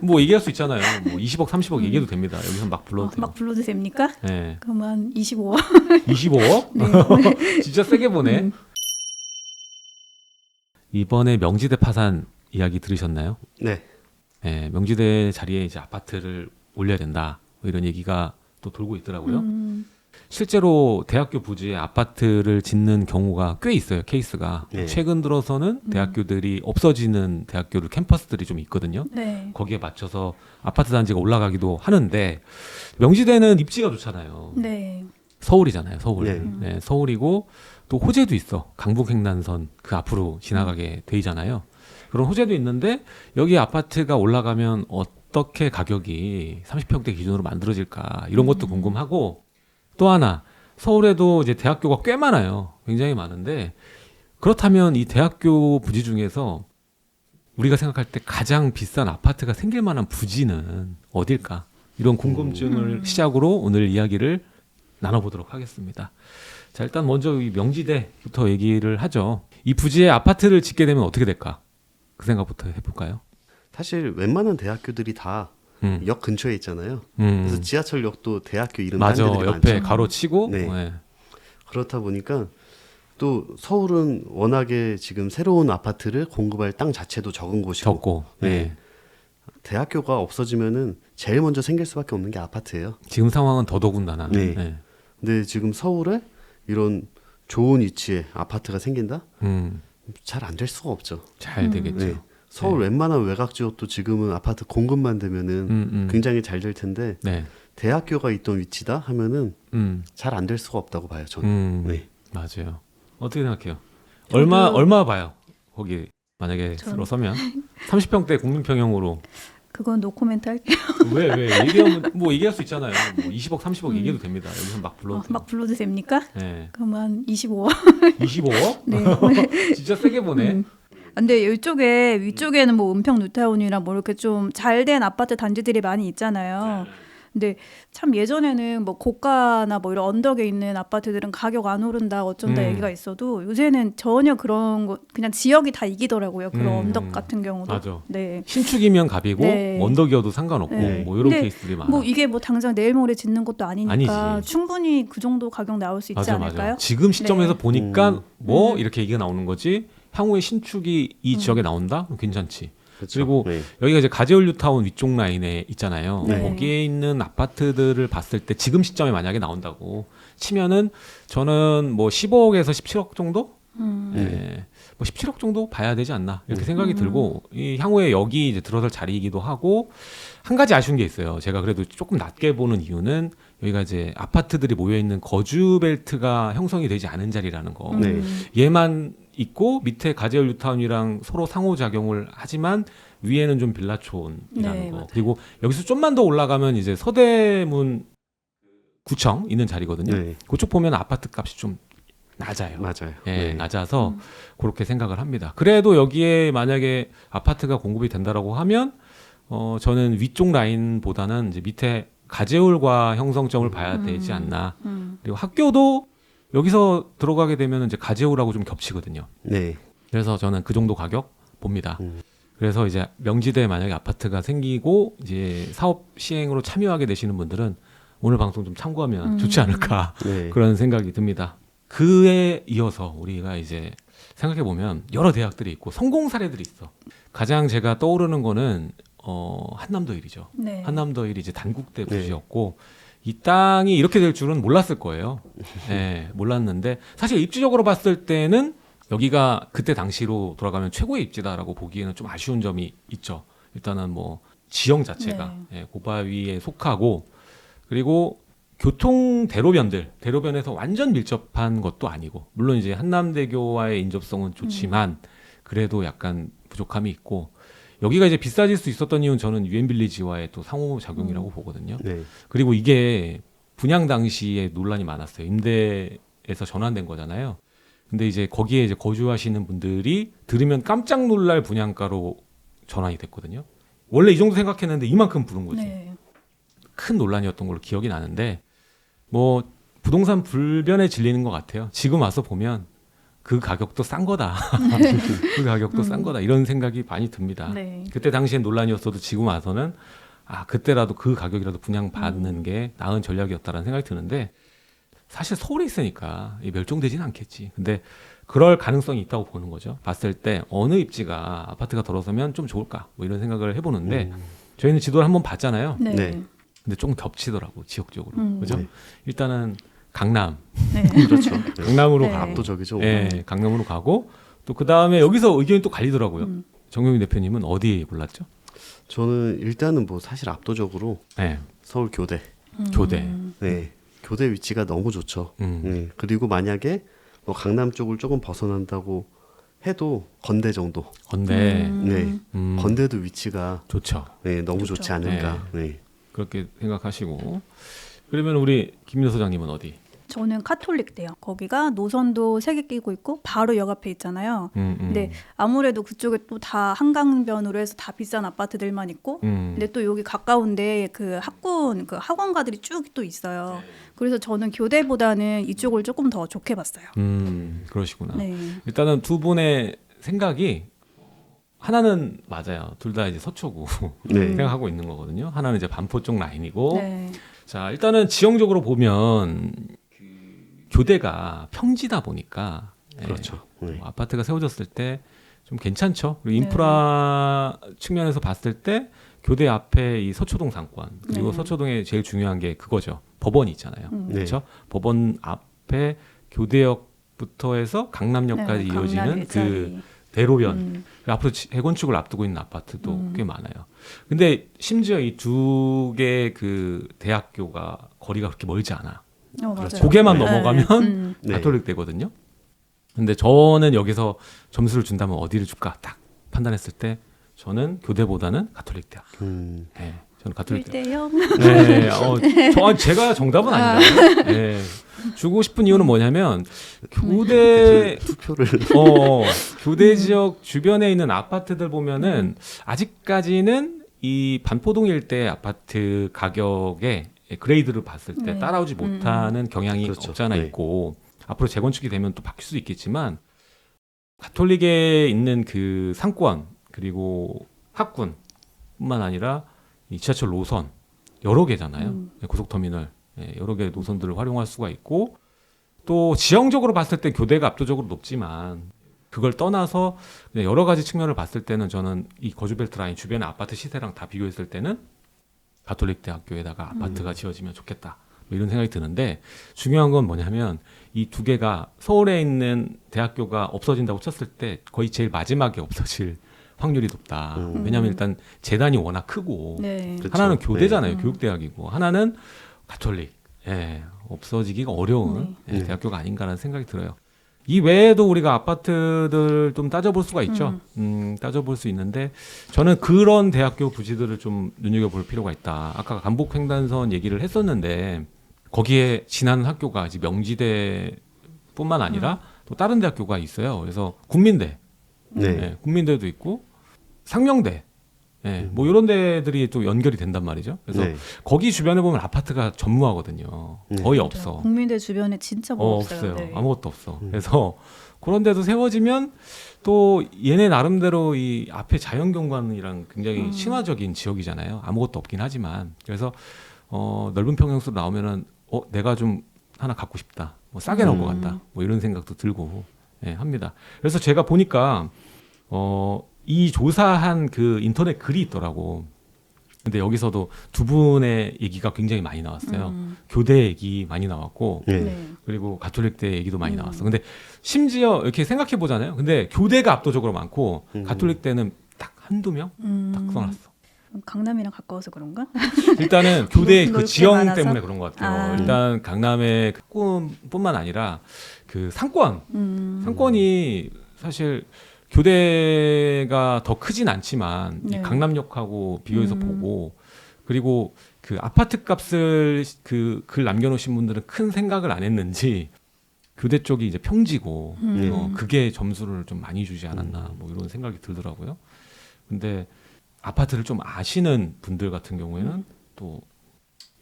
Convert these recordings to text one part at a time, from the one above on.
뭐 얘기할 수 있잖아요. 뭐 20억, 30억 얘기해도 됩니다. 여기서 막 불러도 돼요. 막 불러도 됩니까? 네. 그러면 25억. 25억? 네. 진짜 세게 보네. 이번에 명지대 파산 이야기 들으셨나요? 네. 네, 명지대 자리에 이제 아파트를 올려야 된다. 뭐 이런 얘기가 또 돌고 있더라고요. 실제로 대학교 부지에 아파트를 짓는 경우가 꽤 있어요. 케이스가. 네. 최근 들어서는 대학교들이 없어지는 대학교들 캠퍼스들이 좀 있거든요. 네. 거기에 맞춰서 아파트 단지가 올라가기도 하는데 명지대는 입지가 좋잖아요. 네. 서울이잖아요. 서울. 네. 네, 서울이고 또 호재도 있어. 강북횡단선 그 앞으로 지나가게 되잖아요. 그런 호재도 있는데 여기 아파트가 올라가면 어떻게 가격이 30평대 기준으로 만들어질까 이런 것도 궁금하고 또 하나 서울에도 이제 대학교가 꽤 많아요. 굉장히 많은데 그렇다면 이 대학교 부지 중에서 우리가 생각할 때 가장 비싼 아파트가 생길 만한 부지는 어딜까? 이런 궁금증을 시작으로 오늘 이야기를 나눠보도록 하겠습니다. 자, 일단 먼저 이 명지대부터 얘기를 하죠. 이 부지에 아파트를 짓게 되면 어떻게 될까? 그 생각부터 해볼까요? 사실 웬만한 대학교들이 다 역 근처에 있잖아요. 그래서 지하철역도 대학교 이름 맞아. 딴 데들이 옆에 많죠. 가로치고 네. 네. 그렇다 보니까 또 서울은 워낙에 지금 새로운 아파트를 공급할 땅 자체도 적은 곳이고 적고 네. 네. 대학교가 없어지면은 제일 먼저 생길 수밖에 없는 게 아파트예요. 지금 상황은 더더군다나. 네. 네. 근데 지금 서울에 이런 좋은 위치에 아파트가 생긴다? 잘 안 될 수가 없죠. 잘 되겠죠. 네. 서울 웬만한 외곽 지역도 지금은 아파트 공급만 되면은 굉장히 잘 될 텐데 네. 대학교가 있던 위치다 하면은 잘 안 될 수가 없다고 봐요. 저는. 네. 맞아요. 어떻게 생각해요? 얼마 봐요? 거기 만약에 들어서면 30평대 국민평형으로 그건 노코멘트 할게요. 왜 얘기하면 뭐 얘기할 수 있잖아요. 뭐 20억, 30억 얘기해도 됩니다. 여기서 막 불러도 돼요. 막 불러도 됩니까? 네. 그러면 25억. 25억? 네. 진짜 세게 보네. 근데 이쪽에 위쪽에는 뭐 은평 뉴타운이랑 뭐 이렇게 좀 잘된 아파트 단지들이 많이 있잖아요. 근데 참 예전에는 뭐 고가나 뭐 이런 언덕에 있는 아파트들은 가격 안 오른다 어쩐다 얘기가 있어도 요새는 전혀 그런 거 그냥 지역이 다 이기더라고요. 그런 언덕 같은 경우도. 맞아. 네. 신축이면 갑이고 네. 언덕이어도 상관없고 네. 뭐 이런 근데 케이스들이 많아. 뭐 이게 뭐 당장 내일 모레 짓는 것도 아니니까 아니지. 충분히 그 정도 가격 나올 수 있지 맞아, 않을까요? 맞아. 지금 시점에서 네. 보니까 뭐 이렇게 얘기가 나오는 거지. 향후에 신축이 이 지역에 나온다? 그럼 괜찮지. 그렇죠. 그리고 네. 여기가 이제 가재울 뉴타운 위쪽 라인에 있잖아요. 네. 거기에 있는 아파트들을 봤을 때 지금 시점에 만약에 나온다고 치면은 저는 뭐 15억에서 17억 정도? 네. 뭐 17억 정도 봐야 되지 않나 이렇게 생각이 들고 이 향후에 여기 이제 들어설 자리이기도 하고 한 가지 아쉬운 게 있어요. 제가 그래도 조금 낮게 보는 이유는 여기가 이제 아파트들이 모여 있는 거주 벨트가 형성이 되지 않은 자리라는 거. 네. 얘만 있고 밑에 가재울 뉴타운이랑 서로 상호작용을 하지만 위에는 좀 빌라촌이라는 네, 거. 맞아요. 그리고 여기서 좀만 더 올라가면 이제 서대문 구청 있는 자리거든요. 네. 그쪽 보면 아파트 값이 좀 낮아요. 맞아요. 예, 네. 낮아서 그렇게 생각을 합니다. 그래도 여기에 만약에 아파트가 공급이 된다라고 하면 저는 위쪽 라인보다는 이제 밑에 가재울과 형성점을 봐야 되지 않나. 그리고 학교도 여기서 들어가게 되면 이제 가재울하고 좀 겹치거든요. 네. 그래서 저는 그 정도 가격 봅니다. 그래서 이제 명지대에 만약에 아파트가 생기고 이제 사업 시행으로 참여하게 되시는 분들은 오늘 방송 좀 참고하면 좋지 않을까 네. 그런 생각이 듭니다. 그에 이어서 우리가 이제 생각해 보면 여러 대학들이 있고 성공 사례들이 있어. 가장 제가 떠오르는 거는 한남더일이죠. 네. 한남더일이 이제 단국대 부지였고 이 땅이 이렇게 될 줄은 몰랐을 거예요. 네, 몰랐는데 사실 입지적으로 봤을 때는 여기가 그때 당시로 돌아가면 최고의 입지다라고 보기에는 좀 아쉬운 점이 있죠. 일단은 뭐 지형 자체가 고바위에 속하고 그리고 교통 대로변에서 완전 밀접한 것도 아니고 물론 이제 한남대교와의 인접성은 좋지만 그래도 약간 부족함이 있고 여기가 이제 비싸질 수 있었던 이유는 저는 유엔빌리지와의 또 상호작용이라고 보거든요. 네. 그리고 이게 분양 당시에 논란이 많았어요. 임대에서 전환된 거잖아요. 근데 이제 거기에 이제 거주하시는 분들이 들으면 깜짝 놀랄 분양가로 전환이 됐거든요. 원래 이 정도 생각했는데 이만큼 부른 거지. 네. 큰 논란이었던 걸로 기억이 나는데 뭐 부동산 불변에 질리는 것 같아요. 지금 와서 보면 그 가격도 싼 거다. 그 가격도 싼 거다. 이런 생각이 많이 듭니다. 네. 그때 당시엔 논란이었어도 지금 와서는 그때라도 그 가격이라도 분양받는 게 나은 전략이었다라는 생각이 드는데 사실 서울에 있으니까 멸종되지는 않겠지. 근데 그럴 가능성이 있다고 보는 거죠. 봤을 때 어느 입지가 아파트가 들어서면 좀 좋을까 뭐 이런 생각을 해보는데 저희는 지도를 한번 봤잖아요. 네. 네. 근데 조금 겹치더라고 지역적으로. 그죠? 네. 일단은 강남, 네. 그렇죠. 강남으로 네. 가고, 압도적이죠. 예, 강남으로 가고 또 그 다음에 여기서 의견이 또 갈리더라고요. 정용희 대표님은 어디 골랐죠? 저는 일단은 뭐 사실 압도적으로 네, 서울 교대. 교대. 네. 교대 위치가 너무 좋죠. 네. 그리고 만약에 뭐 강남 쪽을 조금 벗어난다고 해도 건대 정도. 건대. 네. 건대도 위치가 좋죠. 네, 너무 좋죠. 좋지 않을까. 네. 그렇게 생각하시고 그러면 우리 김민호 소장님은 어디? 저는 카톨릭대요. 거기가 노선도 3개 끼고 있고 바로 역 앞에 있잖아요. 근데 아무래도 그쪽에 또 다 한강변으로 해서 다 비싼 아파트들만 있고 근데 또 여기 가까운데 그 학군 그 학원가들이 쭉 또 있어요. 그래서 저는 교대보다는 이쪽을 조금 더 좋게 봤어요. 그러시구나. 네. 일단은 두 분의 생각이 하나는 맞아요. 둘 다 이제 서초구 네. 생각하고 있는 거거든요. 하나는 이제 반포 쪽 라인이고 네. 자 일단은 지형적으로 보면 교대가 평지다 보니까 그렇죠. 네. 뭐 아파트가 세워졌을 때 좀 괜찮죠. 그리고 인프라 측면에서 봤을 때 교대 앞에 이 서초동 상권 그리고 네. 서초동에 제일 중요한 게 그거죠. 법원이 있잖아요. 네. 그렇죠. 법원 앞에 교대역부터 해서 강남역까지 네, 이어지는 강남 그 일자리. 대로변 아프로 재건축을 앞두고 있는 아파트도 꽤 많아요. 근데 심지어 이 두 개 그 대학교가 거리가 그렇게 멀지 않아. 그렇죠. 고개만 네. 넘어가면 네. 가톨릭 되거든요. 근데 저는 여기서 점수를 준다면 어디를 줄까 딱 판단했을 때 저는 교대보다는 가톨릭 대학. 네, 저는 가톨릭 대학. 1대0. 제가 정답은 아니다. 네, 주고 싶은 이유는 뭐냐면 교대 투표를 교대 지역 주변에 있는 아파트들 보면은 아직까지는 이 반포동 일대 아파트 가격에 그레이드를 봤을 때 따라오지 못하는 경향이 그렇죠. 없지 않아 네. 있고 앞으로 재건축이 되면 또 바뀔 수도 있겠지만 가톨릭에 있는 그 상권 그리고 학군뿐만 아니라 이 지하철 노선 여러 개잖아요. 고속터미널 여러 개의 노선들을 활용할 수가 있고 또 지형적으로 봤을 때 교대가 압도적으로 높지만 그걸 떠나서 그냥 여러 가지 측면을 봤을 때는 저는 이 거주벨트 라인 주변의 아파트 시세랑 다 비교했을 때는 가톨릭 대학교에다가 아파트가 지어지면 좋겠다. 뭐 이런 생각이 드는데 중요한 건 뭐냐면 이 두 개가 서울에 있는 대학교가 없어진다고 쳤을 때 거의 제일 마지막에 없어질 확률이 높다. 왜냐하면 일단 재단이 워낙 크고 네. 그렇죠. 하나는 교대잖아요. 네. 교육대학이고 하나는 가톨릭. 없어지기가 어려운 네. 대학교가 아닌가라는 생각이 들어요. 이 외에도 우리가 아파트들 좀 따져볼 수가 있죠. 따져볼 수 있는데 저는 그런 대학교 부지들을 좀 눈여겨볼 필요가 있다. 아까 간북횡단선 얘기를 했었는데 거기에 지나는 학교가 이제 명지대뿐만 아니라 또 다른 대학교가 있어요. 그래서 국민대, 네. 국민대도 있고 상명대, 뭐 이런 데들이 또 연결이 된단 말이죠. 그래서 네. 거기 주변에 보면 아파트가 전무하거든요. 네. 거의 없어. 국민대 주변에 진짜 뭐 없어요. 네. 아무것도 없어. 그래서 그런 데도 세워지면 또 얘네 나름대로 이 앞에 자연경관이랑 굉장히 친화적인 지역이잖아요. 아무것도 없긴 하지만. 그래서 넓은 평형수로 나오면은 내가 좀 하나 갖고 싶다. 뭐 싸게 나온 것 같다. 뭐 이런 생각도 들고 합니다. 그래서 제가 보니까 이 조사한 그 인터넷 글이 있더라고. 근데 여기서도 두 분의 얘기가 굉장히 많이 나왔어요. 교대 얘기 많이 나왔고, 네. 네. 그리고 가톨릭대 얘기도 많이 나왔어. 근데 심지어 이렇게 생각해 보잖아요. 근데 교대가 압도적으로 많고 가톨릭대는 딱 한두 명 딱 써놨어. 강남이랑 가까워서 그런가? 일단은 교대 그 넓게 지형 많아서? 때문에 그런 것 같아요. 아. 일단 강남의 꿈뿐만 아니라 그 상권이 사실 교대가 더 크진 않지만 이 네. 강남역하고 비교해서 보고 그리고 그 아파트 값을 그 글 남겨놓으신 분들은 큰 생각을 안 했는지 교대 쪽이 이제 평지고 그게 점수를 좀 많이 주지 않았나 뭐 이런 생각이 들더라고요. 근데 아파트를 좀 아시는 분들 같은 경우에는 또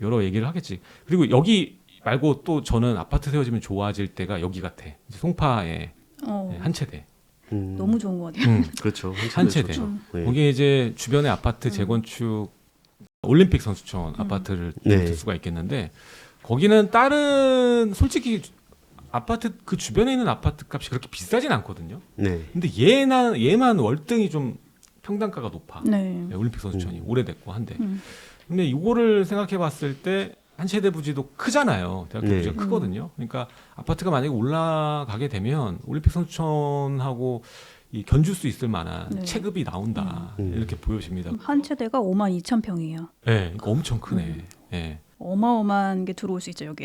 여러 얘기를 하겠지. 그리고 여기 말고 또 저는 아파트 세워지면 좋아질 때가 여기 같아. 이제 송파에 어, 한 채대. 너무 좋은 것 같아요. 그렇죠. 한 채대. 좋죠. 네. 거기에 이제 주변에 아파트 재건축 올림픽 선수촌 아파트를 네. 들 수가 있겠는데 거기는 다른 솔직히 아파트 그 주변에 있는 아파트 값이 그렇게 비싸진 않거든요. 네. 근데 얘만 월등히 좀 평당가가 높아. 네. 네, 올림픽 선수촌이 오래됐고 한데. 근데 이거를 생각해 봤을 때 한 세대 부지도 크잖아요. 대학교 네. 부지가 크거든요. 그러니까 아파트가 만약에 올라가게 되면 올림픽 선수촌하고 이 견줄 수 있을 만한 네. 체급이 나온다. 이렇게 보여집니다. 한 채대가 52,000평이에요. 네, 이거 엄청 크네. 네. 어마어마한 게 들어올 수 있죠 여기.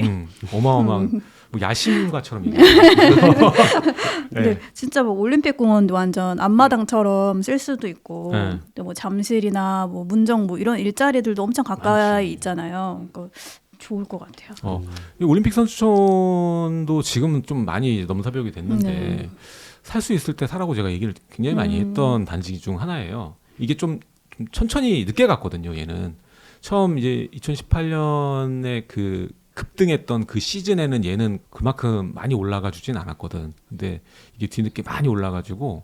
어마어마한 뭐 야심가처럼 얘기해요. 근데 진짜 뭐 올림픽 공원도 완전 앞마당처럼 쓸 수도 있고, 네. 또 뭐 잠실이나 뭐 문정 뭐 이런 일자리들도 엄청 가까이 있잖아요. 그러니까 좋을 것 같아요. 이 올림픽 선수촌도 지금은 좀 많이 넘사벽이 됐는데 네. 살 수 있을 때 사라고 제가 얘기를 굉장히 많이 했던 단지 중 하나예요. 이게 좀 천천히 늦게 갔거든요. 얘는 처음 이제 2018년에 그 급등했던 그 시즌에는 얘는 그만큼 많이 올라가 주진 않았거든. 근데 이게 뒤늦게 많이 올라가지고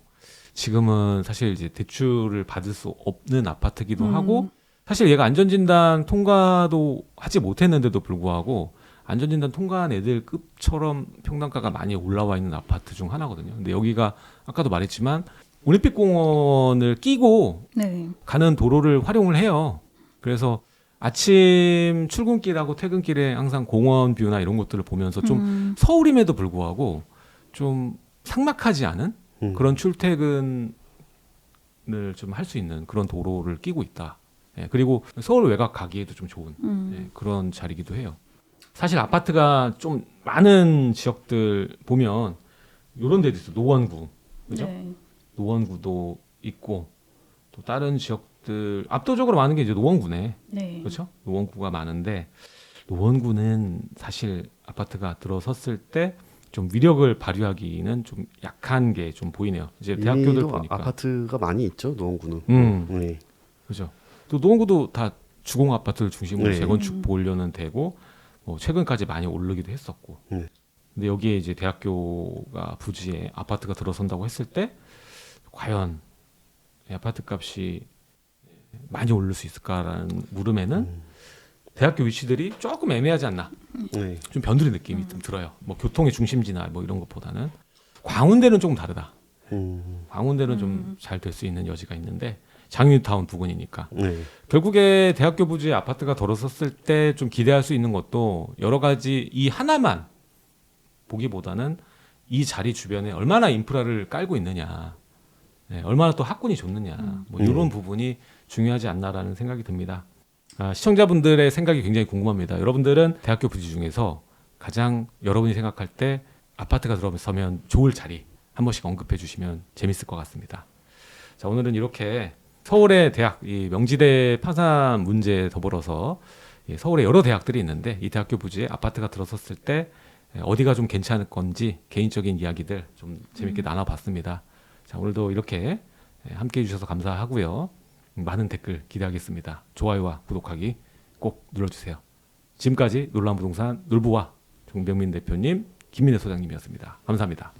지금은 사실 이제 대출을 받을 수 없는 아파트기도 하고 사실 얘가 안전진단 통과도 하지 못했는데도 불구하고 안전진단 통과한 애들 급처럼 평당가가 많이 올라와 있는 아파트 중 하나거든요. 근데 여기가 아까도 말했지만 올림픽공원을 끼고 네. 가는 도로를 활용을 해요. 그래서 아침 출근길하고 퇴근길에 항상 공원 뷰나 이런 것들을 보면서 좀 서울임에도 불구하고 좀 삭막하지 않은 그런 출퇴근을 좀 할 수 있는 그런 도로를 끼고 있다. 예, 그리고 서울 외곽 가기에도 좀 좋은 예, 그런 자리기도 해요. 사실 아파트가 좀 많은 지역들 보면 이런 데도 있어. 노원구, 그죠? 네. 노원구도 있고 또 다른 지역들 압도적으로 많은 게 이제 노원구네. 네. 그렇죠? 노원구가 많은데 노원구는 사실 아파트가 들어섰을 때 좀 위력을 발휘하기는 좀 약한 게 좀 보이네요. 이제 대학교들 이미도 보니까 아파트가 많이 있죠. 노원구는. 네. 그렇죠. 또 노원구도 다 주공 아파트를 중심으로 네. 재건축 보려는 되고 뭐 최근까지 많이 오르기도 했었고. 네. 근데 여기에 이제 대학교가 부지에 아파트가 들어선다고 했을 때 과연 이 아파트 값이 많이 오를 수 있을까라는 물음에는 대학교 위치들이 조금 애매하지 않나. 네. 좀 변두리 느낌이 좀 들어요. 뭐 교통의 중심지나 뭐 이런 것보다는 광운대는 조금 다르다. 광운대는 좀 잘 될 수 있는 여지가 있는데 장유타운 부근이니까. 네. 결국에 대학교 부지에 아파트가 들어섰을 때 좀 기대할 수 있는 것도 여러 가지 이 하나만 보기보다는 이 자리 주변에 얼마나 인프라를 깔고 있느냐, 네, 얼마나 또 학군이 좋느냐, 뭐 이런 부분이 중요하지 않나라는 생각이 듭니다. 시청자분들의 생각이 굉장히 궁금합니다. 여러분들은 대학교 부지 중에서 가장 여러분이 생각할 때 아파트가 들어서면 좋을 자리 한 번씩 언급해 주시면 재밌을 것 같습니다. 자, 오늘은 이렇게 서울의 대학, 이 명지대 파산 문제에 더불어서 서울에 여러 대학들이 있는데 이 대학교 부지에 아파트가 들어섰을 때 어디가 좀 괜찮을 건지 개인적인 이야기들 좀 재밌게 나눠봤습니다. 자, 오늘도 이렇게 함께해 주셔서 감사하고요. 많은 댓글 기대하겠습니다. 좋아요와 구독하기 꼭 눌러주세요. 지금까지 놀라운 부동산 놀부와 종병민 대표님, 김민혜 소장님이었습니다. 감사합니다.